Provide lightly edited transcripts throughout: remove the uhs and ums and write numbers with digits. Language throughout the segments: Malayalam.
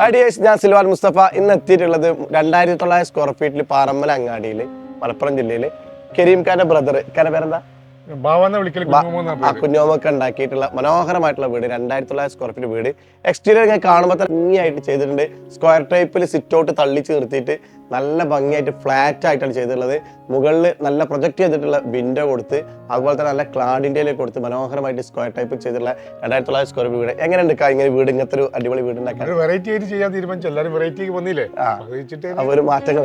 ഐഡിയേഴ്സ്, ഞാൻ സിൽവാൻ മുസ്തഫ. ഇന്ന് എത്തിയിട്ടുള്ളത് 2900 സ്ക്വയർ ഫീറ്റിൽ പാറമ്മല അങ്ങാടിയിൽ മലപ്പുറം ജില്ലയിൽ കരീം ഖാന്റെ ബ്രദർ പേരെന്താ കുഞ്ഞോമൊക്കെ ഉണ്ടാക്കിയിട്ടുള്ള മനോഹരമായിട്ടുള്ള വീട് 2900 സ്ക്വയർ ഫീറ്റ് വീട്. എക്സ്റ്റീരിയർ ഞാൻ കാണുമ്പോൾ തന്നെ ഭംഗിയായിട്ട് ചെയ്തിട്ടുണ്ട്. സ്ക്വയർ ടൈപ്പിൽ സിറ്റ് ഔട്ട് തള്ളിച്ച് നിർത്തിയിട്ട് നല്ല ഭംഗിയായിട്ട് ഫ്ലാറ്റ് ആയിട്ടാണ് ചെയ്തിട്ടുള്ളത്. മുകളിൽ നല്ല പ്രൊജക്ട് ചെയ്തിട്ടുള്ള വിൻഡോ കൊടുത്ത് അതുപോലെ തന്നെ നല്ല ക്ലാഡിൻ്റെ കൊടുത്ത് മനോഹരമായിട്ട് സ്ക്വയർ ടൈപ്പ് ചെയ്തിട്ടുള്ള 2900 സ്ക്വയർ ഫീറ്റ് വീട്. എങ്ങനെയുണ്ട് ഇങ്ങനെ വീട്? ഇങ്ങനത്തെ ഒരു അടിപൊളി വീട് ഉണ്ടാക്കാൻ ഒരു മാറ്റങ്ങൾ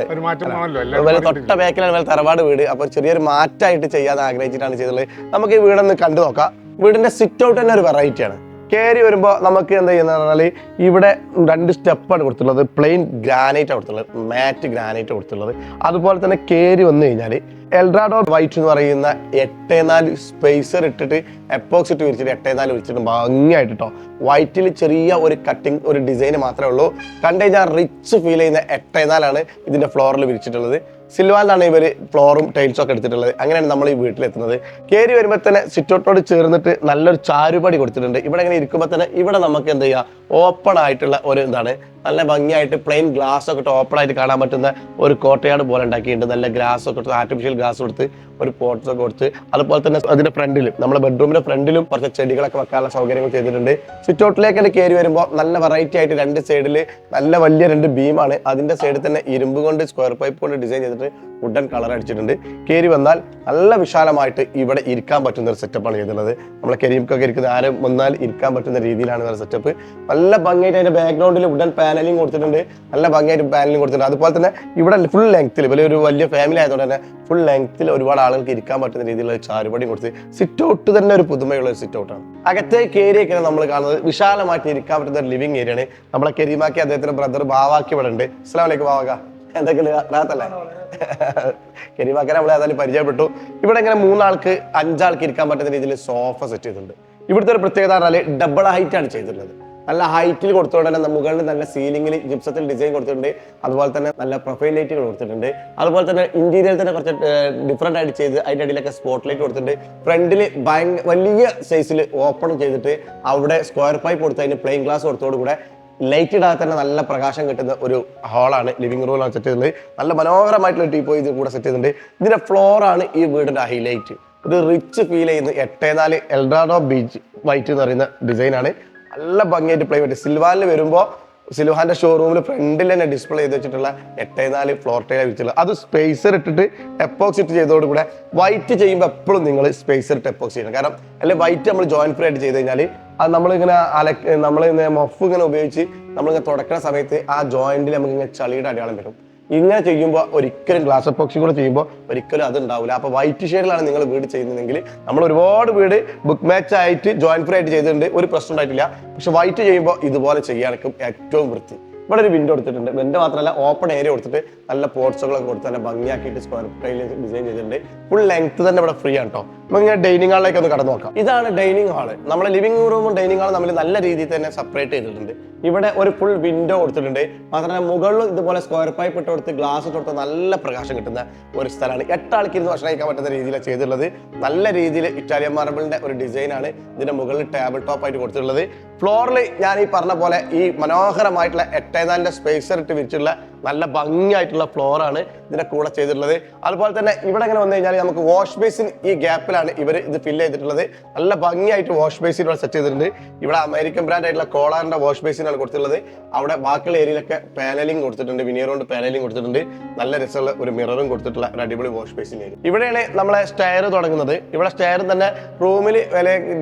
അതുപോലെ തൊട്ട ബേക്കിലാണ് തറവാട് വീട്. അപ്പോൾ ചെറിയൊരു മാറ്റമായിട്ട് ചെയ്യാൻ ആഗ്രഹിച്ചിട്ടാണ് ചെയ്തിട്ടുള്ളത്. നമുക്ക് ഈ വീടൊന്ന് കണ്ടു നോക്കാം. വീടിന്റെ സിറ്റ് ഔട്ട് തന്നെ ഒരു വെറൈറ്റിയാണ്. കയറി വരുമ്പോൾ നമുക്ക് എന്താ ചെയ്യുന്നത് പറഞ്ഞാൽ ഇവിടെ 2 സ്റ്റെപ്പാണ് കൊടുത്തിട്ടുള്ളത്. പ്ലെയിൻ ഗ്രാനൈറ്റ് കൊടുത്തുള്ളത്, മാറ്റ് ഗ്രാനൈറ്റ് കൊടുത്തുള്ളത്. അതുപോലെ തന്നെ കയറി വന്നു കഴിഞ്ഞാൽ എൽഡ്രാഡോ വൈറ്റ് എന്ന് പറയുന്ന 8x4 സ്പേസർ ഇട്ടിട്ട് എപ്പോക്സിറ്റ് വിരിച്ചിട്ട് 8x4 വിരിച്ചിട്ട് ഭംഗിയായിട്ട് കേട്ടോ. വൈറ്റിൽ ചെറിയ ഒരു കട്ടിങ് ഒരു ഡിസൈൻ മാത്രമേ ഉള്ളൂ. കണ്ടു കഴിഞ്ഞാൽ റിച്ച് ഫീൽ ചെയ്യുന്ന 8x4 ഇതിന്റെ ഫ്ലോറിൽ വിരിച്ചിട്ടുള്ളത്. സിൽവാനിലാണ് ഇവർ ഫ്ലോറും ടൈൽസും ഒക്കെ എടുത്തിട്ടുള്ളത്. അങ്ങനെയാണ് നമ്മൾ ഈ വീട്ടിലെത്തുന്നത്. കയറി വരുമ്പോൾ തന്നെ സിറ്റൗട്ടോട് ചേർന്നിട്ട് നല്ലൊരു ചാരുപടി കൊടുത്തിട്ടുണ്ട്. ഇവിടെ ഇങ്ങനെ ഇരിക്കുമ്പോൾ തന്നെ ഇവിടെ നമുക്ക് എന്ത് ചെയ്യുക, ഓപ്പൺ ആയിട്ടുള്ള ഒരു എന്താണ് നല്ല ഭംഗിയായിട്ട് പ്ലെയിൻ ഗ്ലാസ് ഒക്കെ ഓപ്പൺ ആയിട്ട് കാണാൻ പറ്റുന്ന ഒരു കോട്ടയാട് പോലെ ഉണ്ടാക്കിയിട്ടുണ്ട്. നല്ല ഗ്ലാസ് ഒക്കെ കൊടുത്ത് ആർട്ടിഫിഷ്യൽ ഗ്ലാസ് കൊടുത്ത് ഒരു പോട്ട്സ് ഒക്കെ കൊടുത്ത് അതുപോലെ തന്നെ അതിന്റെ ഫ്രണ്ടിലും നമ്മുടെ ബെഡ്റൂമിന്റെ ഫ്രണ്ടിലും കുറച്ച് ചെടികളൊക്കെ വെക്കാനുള്ള സൗകര്യങ്ങൾ ചെയ്തിട്ടുണ്ട്. സിറ്റൗട്ടിലേക്ക് കയറി വരുമ്പോൾ നല്ല വെറൈറ്റി ആയിട്ട് 2 സൈഡിൽ നല്ല വലിയ 2 ബീമാണ്. അതിന്റെ സൈഡിൽ തന്നെ ഇരുമ്പ് കൊണ്ട് സ്ക്വയർ പൈപ്പ് കൊണ്ട് ഡിസൈൻ ചെയ്തിട്ട് വുഡൻ കളർ അടിച്ചിട്ടുണ്ട്. കയറി വന്നാൽ നല്ല വിശാലമായിട്ട് ഇവിടെ ഇരിക്കാൻ പറ്റുന്ന ഒരു സെറ്റപ്പാണ് ചെയ്തിട്ടുള്ളത്. നമ്മളെ കരീംക്കൊക്കെ ഇരിക്കുന്ന ആരും വന്നാൽ ഇരിക്കാൻ പറ്റുന്ന രീതിയിലാണ് വേറെ സെറ്റപ്പ്. നല്ല ഭംഗിയായിട്ട് അതിന്റെ ബാക്ക്ഗ്രൗണ്ടിൽ വുഡൻ പാനലിംഗ് കൊടുത്തിട്ടുണ്ട്. നല്ല ഭംഗിയായിട്ട് പാനലിംഗ് കൊടുത്തിട്ടുണ്ട്. അതുപോലെ തന്നെ ഇവിടെ ഫുൾ ലെങ്ത്തിൽ ഒരു വലിയ ഫാമിലി ആയതുകൊണ്ട് തന്നെ ഫുൾ ലെങ്ത്തിൽ ഒരുപാട് ആളുകൾക്ക് ഇരിക്കാൻ പറ്റുന്ന രീതിയിലുള്ള ചാരുപടി കൊടുത്ത് സിറ്റ് ഔട്ട് തന്നെ ഒരു പുതുമയുള്ള ഒരു സിറ്റ് ഔട്ടാണ്. അകത്തേക്ക് ഏരിയയൊക്കെ നമ്മൾ കാണുന്നത് വിശാലമായിട്ട് ഇരിക്കാൻ പറ്റുന്ന ഒരു ലിവിംഗ് ഏരിയയാണ്. നമ്മളെ കരീമാക്കി അദ്ദേഹത്തിന്റെ ബ്രദർ ബാവാക്കി ഇവിടെ ഉണ്ട്. അസ്സലാമു അലൈക്കും ബാവാക്ക, എന്തൊക്കെയാണ് റാഹത്തല്ലേ? കരീമാക്കനെ നമ്മളെ ഏതായാലും പരിചയപ്പെട്ടു. ഇവിടെ ഇങ്ങനെ 3 ആൾക്ക് 5 ആൾക്ക് ഇരിക്കാൻ പറ്റുന്ന രീതിയിൽ സോഫ സെറ്റ് ചെയ്തിട്ടുണ്ട്. ഇവിടുത്തെ ഒരു പ്രത്യേകത പറഞ്ഞാൽ ഡബിൾ ഹൈറ്റ് ആണ് ചെയ്തിട്ടുള്ളത്. നല്ല ഹൈറ്റിൽ കൊടുത്തുകൊണ്ട് തന്നെ മുകളിൽ നല്ല സീലിംഗിൽ ജിപ്സത്തിൽ ഡിസൈൻ കൊടുത്തിട്ടുണ്ട്. അതുപോലെ തന്നെ നല്ല പ്രൊഫൈൽ ലൈറ്റുകൾ കൊടുത്തിട്ടുണ്ട്. അതുപോലെ തന്നെ ഇന്റീരിയർ തന്നെ കുറച്ച് ഡിഫറെന്റ് ആയിട്ട് ചെയ്ത് അതിന്റെ അടിയിലൊക്കെ സ്പോട്ട് ലൈറ്റ് കൊടുത്തിട്ടുണ്ട്. ഫ്രണ്ടിൽ വലിയ സൈസിൽ ഓപ്പൺ ചെയ്തിട്ട് അവിടെ സ്ക്വയർ പൈപ്പ് കൊടുത്ത് അതിന് പ്ലെയിൻ ഗ്ലാസ് കൊടുത്തോടുകൂടെ ലൈറ്റ് ഇടാതെ തന്നെ നല്ല പ്രകാശം കിട്ടുന്ന ഒരു ഹാളാണ്, ലിവിംഗ് റൂമാണ് സെറ്റ് ചെയ്തിട്ടുണ്ട്. നല്ല മനോഹരമായിട്ടുള്ള ടീപ്പോയി ഇത് കൂടെ സെറ്റ് ചെയ്തിട്ടുണ്ട്. ഇതിന്റെ ഫ്ലോറാണ് ഈ വീടിന്റെ ഹൈലൈറ്റ്. ഒരു റിച്ച് ഫീൽ ചെയ്യുന്ന 8x4 എൽഡ്രാഡോ ബീച്ച് വൈറ്റ് എന്ന് പറയുന്ന ഡിസൈനാണ്. നല്ല ഭംഗിയായിട്ട് പ്ലേ പറ്റും. സിൽവാനിൽ വരുമ്പോൾ സിൽവാന്റെ ഷോറൂമിൽ ഫ്രണ്ടിൽ തന്നെ ഡിസ്പ്ലേ ചെയ്ത് വെച്ചിട്ടുള്ള 8x4 ഫ്ലോർ ടൈൽ വെച്ചിട്ടുള്ളത്. അത് സ്പേസർ ഇട്ടിട്ട് എപ്പോക്സിറ്റ് ചെയ്തതോടുകൂടെ വൈറ്റ് ചെയ്യുമ്പോൾ എപ്പോഴും നിങ്ങൾ സ്പേസർ ഇട്ട് എപ്പോക്സ് ചെയ്യണം. കാരണം അല്ലെങ്കിൽ വൈറ്റ് നമ്മൾ ജോയിന്റ് ഫ്രീ ആയിട്ട് ചെയ്ത് കഴിഞ്ഞാൽ അത് നമ്മളിങ്ങനെ നമ്മളിങ്ങനെ മഫ് ഇങ്ങനെ ഉപയോഗിച്ച് നമ്മളിങ്ങനെ തുടക്കുന്ന സമയത്ത് ആ ജോയിന്റിൽ നമുക്കിങ്ങനെ ചളിയുടെ അടയാളം വരും. ഇങ്ങനെ ചെയ്യുമ്പോൾ ഒരിക്കലും ഗ്ലാസ് എപ്പോക്സി കൂടെ ചെയ്യുമ്പോൾ ഒരിക്കലും അത് ഉണ്ടാവില്ല. അപ്പോൾ വൈറ്റ് ഷെയ്ഡിലാണ് നിങ്ങൾ വീട് ചെയ്യുന്നതെങ്കിൽ നമ്മൾ ഒരുപാട് വീട് ബുക്ക് മാച്ച് ആയിട്ട് ജോയിന്റ് ഫ്രീ ആയിട്ട് ചെയ്തിട്ടുണ്ട്, ഒരു പ്രശ്നം ഉണ്ടായിട്ടില്ല. പക്ഷെ വൈറ്റ് ചെയ്യുമ്പോൾ ഇതുപോലെ ചെയ്യാനൊക്കെ ഏറ്റവും വൃത്തി. ഇവിടെ ഒരു വിൻഡോ കൊടുത്തിട്ടുണ്ട്. വിൻഡോ മാത്രമല്ല ഓപ്പൺ ഏരിയ കൊടുത്തിട്ട് നല്ല പോർട്സുകളൊക്കെ കൊടുത്ത് തന്നെ ഭംഗിയാക്കിയിട്ട് സ്ക്വയർ ടൈൽ ഡിസൈൻ ചെയ്തിട്ടുണ്ട്. ഫുൾ ലെങ്ത് തന്നെ ഇവിടെ ഫ്രീ ആണ് കേട്ടോ. നമുക്ക് ഇങ്ങനെ ഡൈനിങ് ഹാളിലേക്ക് ഒന്ന് കടന്നു നോക്കാം. ഇതാണ് ഡൈനിങ് ഹാള്. നമ്മുടെ ലിവിംഗ് റൂമും ഡൈനിങ് ഹാളും തമ്മിൽ നല്ല രീതിയിൽ തന്നെ സെപ്പറേറ്റ് ചെയ്തിട്ടുണ്ട്. ഇവിടെ ഒരു ഫുൾ വിൻഡോ കൊടുത്തിട്ടുണ്ട്. മാത്രമല്ല മുകളിലും ഇതുപോലെ സ്ക്വയർ പൈപ്പ് ഇട്ട് കൊടുത്ത് ഗ്ലാസ് ഇട്ട് കൊടുത്ത് നല്ല പ്രകാശം കിട്ടുന്ന ഒരു സ്ഥലമാണ്. 8 ആൾക്ക് ഇരുന്ന് ഭക്ഷണം കഴിക്കാൻ പറ്റുന്ന രീതിയിലാണ് ചെയ്തിട്ടുള്ളത്. നല്ല രീതിയിൽ ഇറ്റാലിയൻ മാർബിളിന്റെ ഒരു ഡിസൈനാണ് ഇതിന്റെ മുകളിൽ ടേബിൾ ടോപ്പ് ആയിട്ട് കൊടുത്തിട്ടുള്ളത്. ഫ്ലോറിൽ ഞാൻ ഈ പറഞ്ഞ പോലെ ഈ മനോഹരമായിട്ടുള്ള 8x4 സ്പേസർ ഇട്ട് വിരിച്ചിട്ടുള്ള നല്ല ഭംഗിയായിട്ടുള്ള ഫ്ലോറാണ് ഇതിന്റെ കൂടെ ചെയ്തിട്ടുള്ളത്. അതുപോലെ തന്നെ ഇവിടെ ഇങ്ങനെ വന്നു കഴിഞ്ഞാൽ നമുക്ക് വാഷ് ബേസിൻ ഈ ഗ്യാപ്പിലാണ് ഇവർ ഇത് ഫില്ല് ചെയ്തിട്ടുള്ളത്. നല്ല ഭംഗിയായിട്ട് വാഷ് ബേസിൻ ഇവിടെ സെറ്റ് ചെയ്തിട്ടുണ്ട്. ഇവിടെ അമേരിക്കൻ ബ്രാൻഡ് ആയിട്ടുള്ള കോളാറിന്റെ വാഷ് ബേസിനാണ് കൊടുത്തിട്ടുള്ളത്. അവിടെ ബാക്കിയുള്ള ഏരിയയിലൊക്കെ പാനലിംഗ് കൊടുത്തിട്ടുണ്ട്, വിനിയർ കൊണ്ട് പാനലിംഗ് കൊടുത്തിട്ടുണ്ട്. നല്ല രസമുള്ള ഒരു മിററും കൊടുത്തിട്ടുള്ള ഒരു അടിപൊളി വാഷ് ബേസിൻ ഏരിയ. ഇവിടെയാണ് നമ്മളെ സ്റ്റെയർ തുടങ്ങുന്നത്. ഇവിടെ സ്റ്റെയർ തന്നെ റൂമിൽ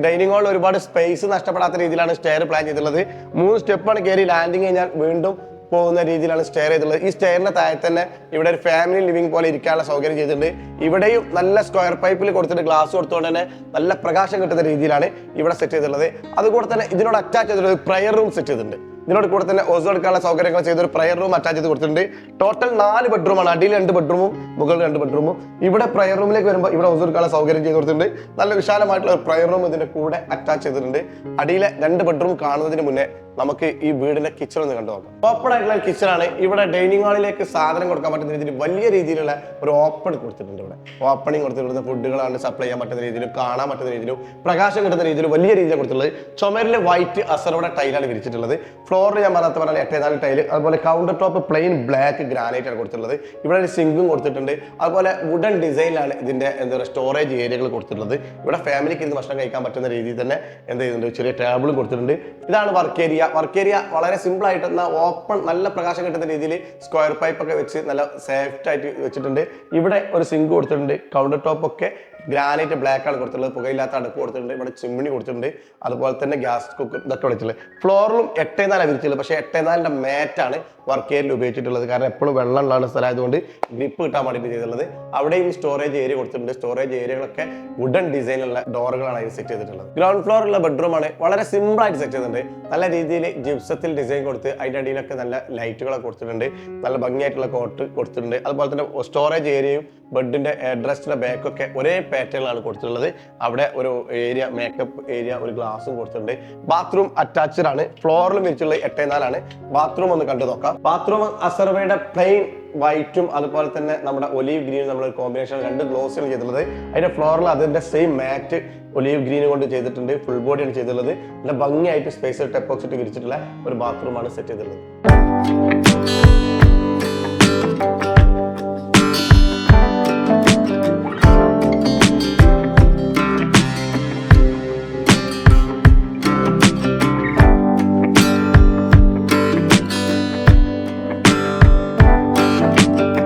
ഡൈനിങ് ഹാളിൽ ഒരുപാട് സ്പേസ് നഷ്ടപ്പെടാത്ത രീതിയിലാണ് സ്റ്റെയർ പ്ലാൻ ചെയ്തിട്ടുള്ളത്. 3 സ്റ്റെപ്പാണ് കയറി ലാൻഡിങ് കഴിഞ്ഞാൽ വീണ്ടും പോകുന്ന രീതിയിലാണ് സ്റ്റെയർ ചെയ്തിട്ടുള്ളത്. ഈ സ്റ്റെയറിന്റെ താഴെ തന്നെ ഇവിടെ ഒരു ഫാമിലി ലിവിംഗ് പോലെ ഇരിക്കാനുള്ള സൗകര്യം ചെയ്തിട്ടുണ്ട്. ഇവിടെയും നല്ല സ്ക്വയർ പൈപ്പിൽ കൊടുത്തിട്ട് ഗ്ലാസ് കൊടുത്തുകൊണ്ട് തന്നെ നല്ല പ്രകാശം കിട്ടുന്ന രീതിയിലാണ് ഇവിടെ സെറ്റ് ചെയ്തിട്ടുള്ളത്. അതുകൂടെ തന്നെ ഇതിനോട് അറ്റാച്ച് ചെയ്തിട്ടുള്ള പ്രയർ റൂം സെറ്റ് ചെയ്തിട്ടുണ്ട്. ഇതിനോട് കൂടെ തന്നെ ഓസോ എടുക്കാനുള്ള സൗകര്യങ്ങൾ ചെയ്തൊരു പ്രയർ റൂം അറ്റാച്ച് ചെയ്ത് കൊടുത്തിട്ടുണ്ട്. ടോട്ടൽ 4 ബെഡ്റൂമാണ്. അടിയിൽ 2 ബെഡ്റൂമും മുകളിൽ 2 ബെഡ്റൂമും. ഇവിടെ പ്രയർ റൂമിലേക്ക് വരുമ്പോൾ ഇവിടെ ഓസോ എടുക്കാനുള്ള സൗകര്യം ചെയ്ത് കൊടുത്തിട്ടുണ്ട്. നല്ല വിശാലമായിട്ടുള്ള ഒരു പ്രയർ റൂം ഇതിന്റെ കൂടെ അറ്റാച്ച് ചെയ്തിട്ടുണ്ട്. അടിയിലെ 2 ബെഡ്റൂം കാണുന്നതിന് മുന്നേ നമുക്ക് ഈ വീടിന്റെ കിച്ചൺ ഒന്ന് കണ്ടു നോക്കാം. ഓപ്പൺ ആയിട്ടുള്ള കിച്ചൺ ആണ്. ഇവിടെ ഡൈനിങ് ഹാളിലേക്ക് സാധനം കൊടുക്കാൻ പറ്റുന്ന രീതിയിൽ വലിയ രീതിയിലുള്ള ഒരു ഓപ്പൺ കൊടുത്തിട്ടുണ്ട്. ഇവിടെ ഓപ്പണിംഗ് കൊടുത്തിട്ടുള്ള ഫുഡുകളാണ് സപ്ലൈ ചെയ്യാൻ പറ്റുന്ന രീതിയിലും കാണാൻ പറ്റുന്ന രീതിയിലും പ്രകാശം കിട്ടുന്ന രീതിയിലും വലിയ രീതിയിൽ കൊടുത്തിട്ടുള്ളത്. ചുമരിൽ വൈറ്റ് അസറോടെ ടൈലാണ് വിരിച്ചിട്ടുള്ളത്. ഫ്ലോറിൽ ഞാൻ പറഞ്ഞ പറഞ്ഞാൽ 8-4 ടൈല്. അതുപോലെ countertop plain black granite ആണ് കൊടുത്തിട്ടുള്ളത്. ഇവിടെ ഒരു സിങ്കും കൊടുത്തിട്ടുണ്ട്. അതുപോലെ വുഡൻ ഡിസൈനിലാണ് ഇതിന്റെ എന്താ പറയുക സ്റ്റോറേജ് ഏരിയകൾ കൊടുത്തിട്ടുള്ളത്. ഇവിടെ ഫാമിലിക്ക് ഇരുന്ന് ഭക്ഷണം കഴിക്കാൻ പറ്റുന്ന രീതിയിൽ തന്നെ എന്ത് ചെയ്യുന്നുണ്ട്, ചെറിയ ടേബിളും കൊടുത്തിട്ടുണ്ട്. ഇതാണ് വർക്ക് ഏരിയ. വർക്ക് ഏരിയ വളരെ സിമ്പിൾ ആയിട്ട് ഓപ്പൺ, നല്ല പ്രകാശം കിട്ടുന്ന രീതിയിൽ സ്ക്വയർ പൈപ്പ് ഒക്കെ വെച്ച് നല്ല സേഫ്റ്റ് ആയിട്ട് വെച്ചിട്ടുണ്ട്. ഇവിടെ ഒരു സിങ്ക് കൊടുത്തിട്ടുണ്ട്. കൗണ്ടർ ടോപ്പ് ഒക്കെ ഗ്രാനൈറ്റ് ബ്ലാക്ക് ആണ് കൊടുത്തിട്ടുള്ളത്. പുകയില്ലാത്ത അടുപ്പ് കൊടുത്തിട്ടുണ്ട്. ഇവിടെ ചിമ്മിണി കൊടുത്തിട്ടുണ്ട്. അതുപോലെ തന്നെ ഗ്യാസ് കുക്കർ ഇതൊക്കെ വിളിച്ചിട്ടുള്ളത്. ഫ്ലോറിലും 8-4 വിരിച്ചുള്ളത്. പക്ഷേ 8-4 മാറ്റാണ് വർക്ക് ഏരിയയിൽ ഉപയോഗിച്ചിട്ടുള്ളത്. കാരണം എപ്പോഴും വെള്ളം ഉള്ള സ്ഥലമായതുകൊണ്ട് ഗ്രിപ്പ് കിട്ടാൻ വേണ്ടിയിട്ട് ചെയ്തിട്ടുള്ളത്. അവിടെയും സ്റ്റോറേജ് ഏരിയ കൊടുത്തിട്ടുണ്ട്. സ്റ്റോറേജ് ഏരിയകളൊക്കെ വുഡൻ ഡിസൈനുള്ള ഡോറുകളാണ് അതിൽ സെറ്റ് ചെയ്തിട്ടുള്ളത്. ഗ്രൗണ്ട് ഫ്ലോറിലുള്ള ബെഡ്റൂമാണ്. വളരെ സിമ്പിൾ ആയിട്ട് സെറ്റ് ചെയ്തിട്ടുണ്ട്. നല്ല രീതിയിൽ ജിപ്സത്തിൽ ഡിസൈൻ കൊടുത്ത് അതിൻ്റെ അടിയിലൊക്കെ നല്ല ലൈറ്റുകളൊക്കെ കൊടുത്തിട്ടുണ്ട്. നല്ല ഭംഗിയായിട്ടുള്ള കോട്ട് കൊടുത്തിട്ടുണ്ട്. അതുപോലെ തന്നെ സ്റ്റോറേജ് ഏരിയയും ബെഡിന്റെ ഹെഡ്രസ്റ്റിന്റെ ബാക്കൊക്കെ ഒരേ പാറ്റേണിലാണ് കൊടുത്തിട്ടുള്ളത്. അവിടെ ഒരു ഏരിയ, മേക്കപ്പ് ഏരിയ, ഒരു ഗ്ലാസും കൊടുത്തിട്ടുണ്ട്. ബാത്റൂം അറ്റാച്ച്ഡ് ആണ്. ഫ്ലോറിലും വിരിച്ചുള്ളത് 8-4 ബാത്റൂം ഒന്ന് കണ്ടു നോക്കാം. ബാത്റൂം അസർവയുടെ പ്ലെയിൻ വൈറ്റും അതുപോലെ തന്നെ നമ്മുടെ ഒലീവ് ഗ്രീനും നമ്മൾ കോമ്പിനേഷൻ 2 ഗ്ലോസുകൾ ചെയ്തിട്ടുള്ളത്. അതിന്റെ ഫ്ലോറിൽ അതിന്റെ സെയിം മാറ്റ് ഒലീവ് ഗ്രീൻ കൊണ്ട് ചെയ്തിട്ടുണ്ട്. ഫുൾ ബോഡിയാണ് ചെയ്തിട്ടുള്ളത്. നല്ല ഭംഗിയായിട്ട് സ്പേസ് ടെപ്പോക്സിറ്റ് വിരിച്ചിട്ടുള്ള ഒരു ബാത്റൂമാണ് സെറ്റ് ചെയ്തിട്ടുള്ളത്.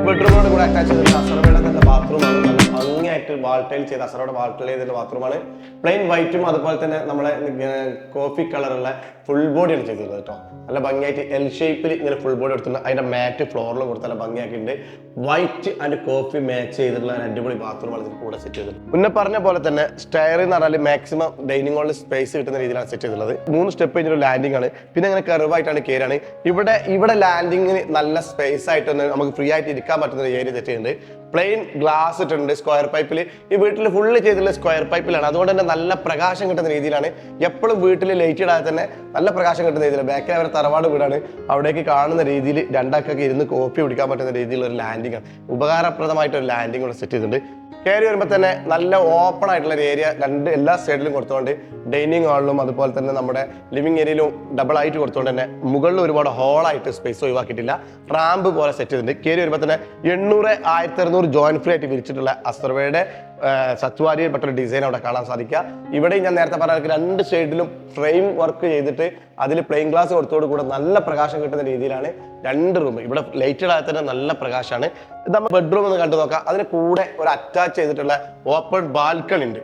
ബെഡ്റൂമോട് കൂടെ അറ്റാച്ച് ചെയ്തിട്ടുള്ള അസറോയുടെ തന്നെ ബാത്റൂമാണ്. നല്ല ഭംഗിയായിട്ട് വാൾട്ടൈൽ ചെയ്ത് അസറോയുടെ വാൾട്ടൈൽ ചെയ്തിട്ടുള്ള ബാത്റൂമാണ്. പ്ലെയിൻ വൈറ്റും അതുപോലെ തന്നെ നമ്മളെ കോഫി കളറുള്ള ഫുൾ ബോഡിയാണ് ചെയ്തിട്ടുള്ളത് കേട്ടോ. നല്ല ഭംഗിയായിട്ട് എൽ ഷേപ്പിൽ ഇങ്ങനെ ഫുൾ ബോഡി കൊടുത്തിട്ടുണ്ട്. അതിന്റെ മാറ്റ് ഫ്ലോറിലും കൊടുത്ത് നല്ല ഭംഗിയാക്കിയിട്ടുണ്ട്. വൈറ്റ് ആൻഡ് കോഫി മാച്ച് ചെയ്തിട്ടുള്ള അടിപൊളി ബാത്റൂമാണ് ഇതിന് കൂടെ സെറ്റ് ചെയ്തത്. മുന്നേ പറഞ്ഞ പോലെ തന്നെ സ്റ്റെയർ എന്ന് പറഞ്ഞാൽ മാക്സിമം ഡൈനിങ് ഹാളിൽ സ്പേസ് കിട്ടുന്ന രീതിയിലാണ് സെറ്റ് ചെയ്തിട്ടുള്ളത്. 3 സ്റ്റെപ്പ് കഴിഞ്ഞൊരു ലാൻഡിംഗ് ആണ്. പിന്നെ അങ്ങനെ കർവായിട്ടാണ് കയറാണ്. ഇവിടെ ലാൻഡിങ്ങിന് നല്ല സ്പേസ് ആയിട്ട് നമുക്ക് ഫ്രീ ആയിട്ട് ഇരിക്കാൻ പറ്റുന്ന ഏരിയ സെറ്റ് ചെയ്യുന്നുണ്ട്. പ്ലെയിൻ ഗ്ലാസ് ഇട്ടുണ്ട് സ്ക്വയർ പൈപ്പിൽ. ഈ വീട്ടിൽ ഫുള്ള് ചെയ്തിട്ടുള്ള സ്ക്വയർ പൈപ്പിലാണ്. അതുകൊണ്ട് തന്നെ നല്ല പ്രകാശം കിട്ടുന്ന രീതിയിലാണ്. എപ്പോഴും വീട്ടിൽ ലൈറ്റ് ഇടാതെ തന്നെ നല്ല പ്രകാശം കിട്ടുന്ന രീതിയിൽ. ബാക്കിൽ അവരുടെ തറവാട് വീടാണ്. അവിടേക്ക് കാണുന്ന രീതിയിൽ രണ്ടാക്കൊക്കെ ഇരുന്ന് കോഫി കുടിക്കാൻ പറ്റുന്ന രീതിയിലുള്ള ഒരു ലാൻഡിംഗ് ആണ്. ഉപകാരപ്രദമായിട്ടൊരു ലാൻഡിംഗ് കൂടെ സെറ്റ് ചെയ്തിട്ടുണ്ട്. കയറി വരുമ്പോൾ തന്നെ നല്ല ഓപ്പൺ ആയിട്ടുള്ള ഒരു ഏരിയ എല്ലാ സൈഡിലും കൊടുത്തുകൊണ്ട് ഡൈനിങ് ഹാളിലും അതുപോലെ തന്നെ നമ്മുടെ ലിവിംഗ് ഏരിയയിലും ഡബിൾ ആയിട്ട് കൊടുത്തുകൊണ്ട് തന്നെ മുകളിൽ ഒരുപാട് ഹോളായിട്ട് സ്പേസ് ഒഴിവാക്കിയിട്ടില്ല. റാമ്പ് പോലെ സെറ്റ് ചെയ്തിട്ടുണ്ട്. കയറി വരുമ്പോൾ തന്നെ 800-1600 ജോയിന്റ് ഫ്രീ ആയിട്ട് വിരിച്ചിട്ടുള്ള അസർവയുടെ സത്വാരിയിൽപ്പെട്ട ഒരു ഡിസൈൻ അവിടെ കാണാൻ സാധിക്കുക. ഇവിടെ ഞാൻ നേരത്തെ പറഞ്ഞ 2 സൈഡിലും ഫ്രെയിം വർക്ക് ചെയ്തിട്ട് അതിൽ പ്ലെയിൻ ഗ്ലാസ് കൊടുത്തോട് കൂടെ നല്ല പ്രകാശം കിട്ടുന്ന രീതിയിലാണ് 2 റൂം. ഇവിടെ ലൈറ്റഡ് ആയ തന്നെ നല്ല പ്രകാശമാണ്. ഇത് നമ്മൾ ബെഡ്റൂം ഒന്ന് കണ്ടു നോക്കാം. അതിന് കൂടെ ഒരു അറ്റാച്ച് ചെയ്തിട്ടുള്ള ഓപ്പൺ ബാൽക്കണി ഉണ്ട്.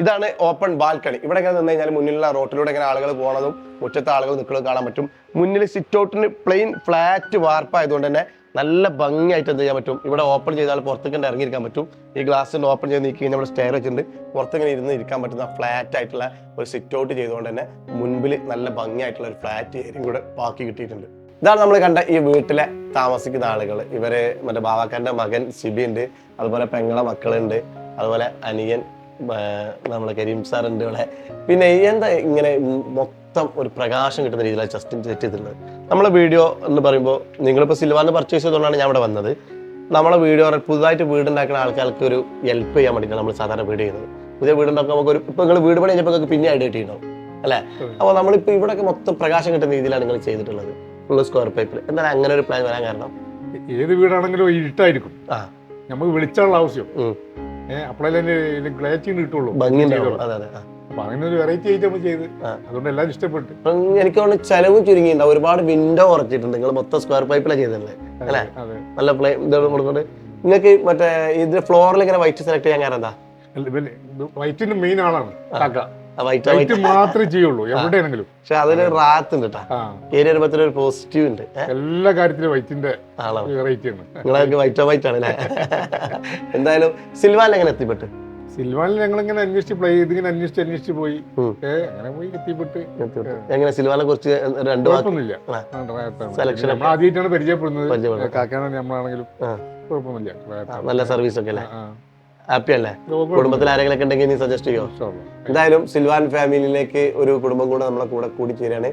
ഇതാണ് ഓപ്പൺ ബാൽക്കണി. ഇവിടെ ഇങ്ങനെ നിന്ന് കഴിഞ്ഞാൽ മുന്നിലുള്ള റോട്ടിലൂടെ ഇങ്ങനെ ആളുകൾ പോകുന്നതും മുറ്റത്തെ ആളുകൾ നിൽക്കുന്നതും കാണാൻ പറ്റും. മുന്നിൽ സിറ്റ് ഔട്ടിന് പ്ലെയിൻ ഫ്ലാറ്റ് വാർപ്പായതുകൊണ്ട് തന്നെ നല്ല ഭംഗിയായിട്ട് എന്ത് ചെയ്യാൻ പറ്റും. ഇവിടെ ഓപ്പൺ ചെയ്താൽ പുറത്തേക്ക് ഇറങ്ങിയിരിക്കാൻ പറ്റും. ഈ ഗ്ലാസ് ഓപ്പൺ ചെയ്ത് നീക്കി കഴിഞ്ഞാൽ ഇവിടെ സ്റ്റെയർ വെച്ചിട്ടുണ്ട്. പുറത്തിങ്ങനെ ഇരുന്ന് ഇരിക്കാൻ പറ്റുന്ന ഫ്ലാറ്റ് ആയിട്ടുള്ള ഒരു സിറ്റ് ഔട്ട് ചെയ്തുകൊണ്ട് തന്നെ മുൻപിൽ നല്ല ഭംഗിയായിട്ടുള്ള ഒരു ഫ്ലാറ്റ് ഏരിയയും കൂടെ ബാക്കി കിട്ടിയിട്ടുണ്ട്. ഇതാണ് നമ്മൾ കണ്ട ഈ വീട്ടിലെ താമസിക്കുന്ന ആളുകൾ. ഇവര് മറ്റേ ബാവാക്കാരൻ്റെ മകൻ സിബി ഉണ്ട്. അതുപോലെ പെങ്ങളെ മക്കളുണ്ട്. അതുപോലെ അനിയൻ നമ്മളെ കരീം സാർ ഉണ്ട് ഇവിടെ. പിന്നെ എന്താ ഇങ്ങനെ മൊത്തം ഒരു പ്രകാശം കിട്ടുന്ന രീതിയിലാണ് ജസ്റ്റ് സെറ്റ് ചെയ്തിട്ടുള്ളത്. നമ്മളെ വീഡിയോ എന്ന് പറയുമ്പോൾ നിങ്ങളിപ്പോൾ സിൽവാന്ന് പർച്ചേസ് ചെയ്തുകൊണ്ടാണ് ഞാൻ ഇവിടെ വന്നത്. നമ്മളെ വീഡിയോ പുതുതായിട്ട് വീടുണ്ടാക്കുന്ന ആൾക്കാർക്ക് ഒരു ഹെൽപ്പ് ചെയ്യാൻ വേണ്ടിയിട്ടാണ് നമ്മൾ സാധാരണ വീഡിയോ ചെയ്യുന്നത്. പുതിയ വീടുണ്ടാക്കാൻ നമുക്കൊരു ഇപ്പോൾ നിങ്ങൾ വീട് പണി കഴിഞ്ഞപ്പോൾ നിങ്ങൾക്ക് പിന്നെ ഐഡിയ കിട്ടിയിട്ടുണ്ടാവും അല്ലേ? അപ്പോൾ നമ്മളിപ്പോൾ ഇവിടെയൊക്കെ മൊത്തം പ്രകാശം കിട്ടുന്ന രീതിയിലാണ് നിങ്ങൾ ചെയ്തിട്ടുള്ളത്. ഫുള്ള് സ്ക്വയർ പൈപ്പിൽ. എന്താണ് അങ്ങനെ ഒരു പ്ലാൻ വരാൻ കാരണം? ഏത് വീടാണെങ്കിലും ഇരുട്ടായിരിക്കും. നമുക്ക് വെളിച്ചമുള്ള ആവശ്യം. അപ്പോഴല്ലേ ക്ലാരിറ്റി കിട്ടുള്ളൂ. അപ്പൊ അങ്ങനെ ഒരു വെറൈറ്റി ആയിട്ട് നമ്മൾ ചെയ്ത് അതുകൊണ്ട് എല്ലാവരും ഇഷ്ടപ്പെട്ടു. എനിക്ക് തോന്നുന്നു ചെലവും ചുരുങ്ങിയിട്ടുണ്ടാവും. ഒരുപാട് വിൻഡോ കുറച്ചിട്ടുണ്ട്. നിങ്ങൾ മൊത്തം സ്ക്വയർ പൈപ്പിലാണ് ചെയ്തല്ലേ അല്ലേ? നല്ല പ്ലേ ഇതാണ് കൊടുക്കുന്നത്. നിങ്ങൾക്ക് മറ്റേ ഇതിന്റെ ഫ്ലോറിൽ ഇങ്ങനെ വൈറ്റ് സെലക്ട് ചെയ്യാൻ കാരണം എന്താ? വൈറ്റിന്റെ മെയിൻ ആളാണ് വൈറ്റ് മാത്രമേ ചെയ്യുള്ളൂ എവിടെയാണെങ്കിലും. പക്ഷെ അതിന് റാത്ത് ഉണ്ട് കേട്ടോ. ഒരു പോസിറ്റീവ് ഉണ്ട്. എല്ലാ കാര്യത്തിലും വൈറ്റിന്റെ വെറൈറ്റി ആണ്. നിങ്ങളൊക്കെ വൈറ്റ് ആണ് അല്ലേ? എന്തായാലും സിൽവാൻ എങ്ങനെ എത്തിപ്പെട്ടു? സിൽവാനിൽ ഞങ്ങളിങ്ങനെ അന്വേഷിച്ച് പോയി അങ്ങനെ പോയി എത്തിപ്പെട്ട്. എങ്ങനെ സിൽവാനെ കുറിച്ച് രണ്ടു കുഴപ്പമൊന്നുമില്ല. നമ്മൾ ആദ്യമായിട്ടാണ് പരിചയപ്പെടുന്നത്. കാക്കാനാണ് നമ്മളാണെങ്കിലും കുഴപ്പമൊന്നുമില്ല. നല്ല സർവീസ് ഒക്കെ അല്ലേ? ഹാപ്പി അല്ലേ? കുടുംബത്തിൽ ആരെങ്കിലും ഒക്കെ ഉണ്ടെങ്കിൽ നീ സജസ്റ്റ് ചെയ്യോ? എന്തായാലും സിൽവാൻ ഫാമിലിയിലേക്ക് ഒരു കുടുംബം കൂടെ നമ്മളെ കൂടെ കൂടി ചേരാണ്.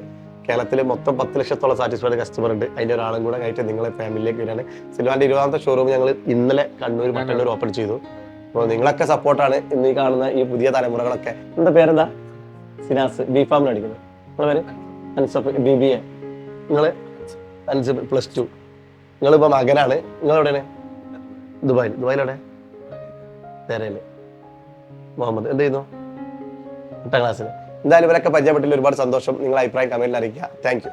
കേരളത്തിൽ മൊത്തം 10 ലക്ഷത്തോളം സാറ്റിസ്ഫൈഡ് കസ്റ്റമർ ഉണ്ട്. അതിന്റെ ഒരാളും കൂടെ ആയിട്ട് നിങ്ങളെ ഫാമിലിയിലേക്ക് വരികയാണ്. സിൽവാന്റെ 20ാമത്തെ ഷോറൂം ഞങ്ങൾ ഇന്നലെ മട്ടന്നൂർ ഓപ്പൺ ചെയ്തു. അപ്പോൾ നിങ്ങളൊക്കെ സപ്പോർട്ടാണ്. ഇന്ന് ഈ കാണുന്ന ഈ പുതിയ തലമുറകളൊക്കെ. എന്താ പേരെന്താ? സിനാസ്. ബി ഫാമിൽ അടിക്കുന്നത്. നിങ്ങളെ പേര്? അൻസഫ്. BBA. നിങ്ങൾ അൻസഫ് +2. നിങ്ങളിപ്പോൾ മകനാണ്. നിങ്ങളെവിടെയാണ്? ദുബായിലെവിടെ? തേരയില്. മുഹമ്മദ് എന്ത് ചെയ്യുന്നു? 8ാം ക്ലാസ്സിൽ. എന്തായാലും ഇവരൊക്കെ പരിചയപ്പെട്ടില്ല. ഒരുപാട് സന്തോഷം. നിങ്ങളുടെ അഭിപ്രായം കമന്റിൽ അറിയിക്കുക. Thank you.